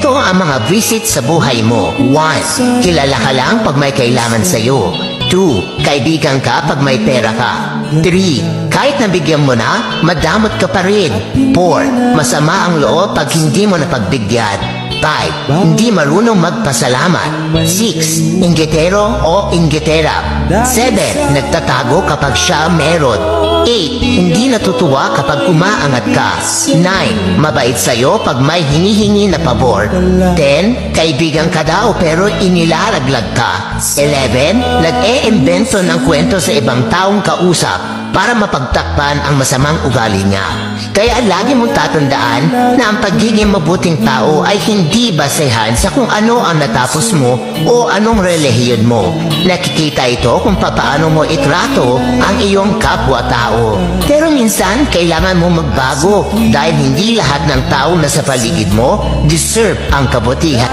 Ito ang mga visit sa buhay mo. 1. Kilala ka lang pag may kailangan sa'yo. 2. Kaibigan ka pag may pera ka. 3. Kahit nabigyan mo na, madamot ka pa rin. 4. Masama ang loob pag hindi mo napagbigyan. 5. Hindi marunong magpasalamat. 6. Inggitero o inggitera. 7. Nagtatago kapag siya meron. 8. Hindi natutuwa kapag umaangat ka. 9. Mabait sa'yo pag may hinihingi na pabor. 10. Kaibigan ka daw pero inilalaglag ka. 11. Nag-e-imbento ng kwento sa ibang taong kausap para mapagtakpan ang masamang ugali niya. Kaya lagi mong tatandaan na ang pagiging mabuting tao ay hindi basehan sa kung ano ang natapos mo o anong relihiyon mo. Nakikita ito kung paano mo itrato ang iyong kapwa-tao. Pero minsan, kailangan mo magbago dahil hindi lahat ng tao na sa paligid mo deserve ang kabutihan.